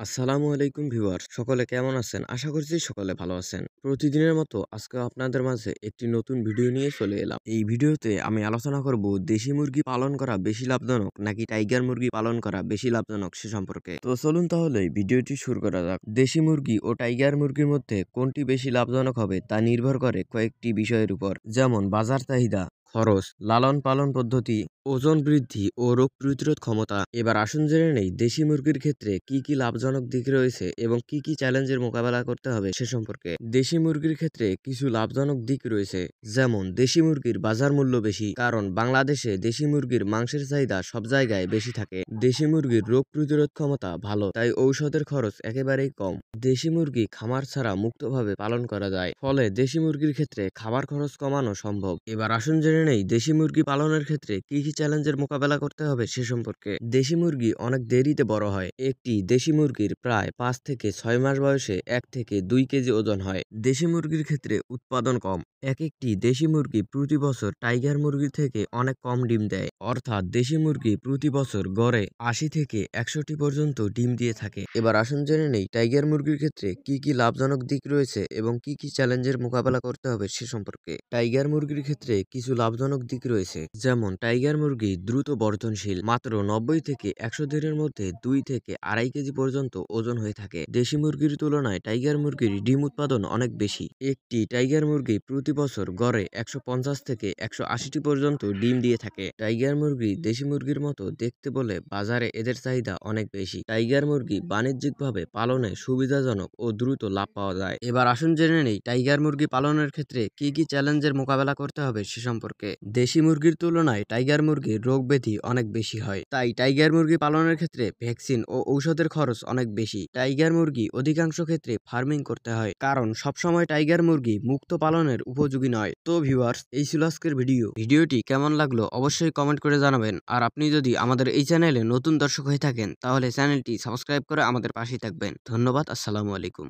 আসসালামু আলাইকুম ভিউয়ার্স, সকলে কেমন আছেন? আশা করছি সকলে ভালো আছেন। প্রতিদিনের মতো আজকেও আপনাদের মাঝে একটি নতুন ভিডিও নিয়ে চলে এলাম। এই ভিডিওতে আমি আলোচনা করব দেশি মুরগি পালন করা বেশি লাভজনক নাকি টাইগার মুরগি পালন করা বেশি লাভজনক সে সম্পর্কে। তো চলুন তাহলে ভিডিওটি শুরু করা যাক। দেশি মুরগি ও টাইগার মুরগির মধ্যে কোনটি বেশি লাভজনক হবে তা নির্ভর করে কয়েকটি বিষয়ের উপর, যেমন বাজার চাহিদা, খরচ, লালন পালন পদ্ধতি, ওজন বৃদ্ধি ও রোগ প্রতিরোধ ক্ষমতা। এবার আসুন জেনে নেই দেশি মুরগির ক্ষেত্রে কি কি লাভজনক দিক রয়েছে এবং কি কি চ্যালেঞ্জের মোকাবেলা করতে হবে সে সম্পর্কে। দেশি মুরগির ক্ষেত্রে কিছু লাভজনক দিক রয়েছে, যেমন দেশি মুরগির বাজার মূল্য বেশি, কারণ বাংলাদেশে দেশি মুরগির মাংসের চাহিদা সব জায়গায় বেশি থাকে। দেশি মুরগির রোগ প্রতিরোধ ক্ষমতা ভালো, তাই ঔষধের খরচ একেবারেই কম। দেশি মুরগি খামার ছাড়া মুক্তভাবে পালন করা যায়, ফলে দেশি মুরগির ক্ষেত্রে খাবার খরচ কমানো সম্ভব। এবার আসুন জেনে নেই দেশি মুরগি পালনের ক্ষেত্রে কি কি চ্যালেঞ্জের মোকাবেলা করতে হবে সে সম্পর্কে। দেশি মুরগি অনেক দেরিতে বড় হয়। একটি দেশি মুরগির প্রায় 5 থেকে 6 মাস বয়সে 1 থেকে 2 কেজি ওজন হয়। দেশি মুরগির ক্ষেত্রে উৎপাদন কম। একটি দেশি মুরগি প্রতি বছর টাইগার মুরগি থেকে অনেক কম ডিম দেয়, অর্থাৎ দেশি মুরগি প্রতি বছর গড়ে 80 থেকে 100টি পর্যন্ত ডিম দিয়ে থাকে। এবার আসুন জেনে নেই টাইগার মুরগির ক্ষেত্রে কি কি লাভজনক দিক রয়েছে এবং কি কি চ্যালেঞ্জের মোকাবেলা করতে হবে সে সম্পর্কে। টাইগার মুরগির ক্ষেত্রে কিছু লাভজনক দিক রয়েছে, যেমন টাইগার মুরগি দ্রুত বর্ধনশীল, মাত্র 90 থেকে 100 দিনের মধ্যে 2 থেকে 2.5 কেজি পর্যন্ত ওজন হয়ে থাকে। দেশি মুরগির তুলনায় টাইগার মুরগির ডিম উৎপাদন অনেক বেশি। একটি টাইগার মুরগি প্রতি বছর গড়ে 150 থেকে 180টি পর্যন্ত ডিম দিয়ে থাকে। টাইগার মুরগি দেশি মুরগির মতো দেখতে বলে বাজারে এদের চাহিদা অনেক বেশি। টাইগার মুরগি বাণিজ্যিকভাবে পালনে সুবিধাজনক ও দ্রুত লাভ পাওয়া যায়। এবার আসুন জেনে নেই টাইগার মুরগি পালনের ক্ষেত্রে কি কি চ্যালেঞ্জের মোকাবেলা করতে হবে সে সম্পর্কে। দেশি মুরগির তুলনায় টাইগার মুরগির রোগ ব্যাধি অনেক বেশি হয়, তাই টাইগার মুরগি পালনের ক্ষেত্রে ভ্যাকসিন ও ঔষধের খরচ অনেক বেশি। টাইগার মুরগি অধিকাংশ ক্ষেত্রে ফার্মিং করতে হয়, কারণ সবসময় টাইগার মুরগি মুক্ত পালনের উপযোগী নয়। তো ভিউয়ার্স, এই ছিল আজকের ভিডিওটি কেমন লাগলো অবশ্যই কমেন্ট করে জানাবেন। আর আপনি যদি আমাদের এই চ্যানেলে নতুন দর্শক হয়ে থাকেন তাহলে চ্যানেলটি সাবস্ক্রাইব করে আমাদের পাশেই থাকবেন। ধন্যবাদ। আসসালামু আলাইকুম।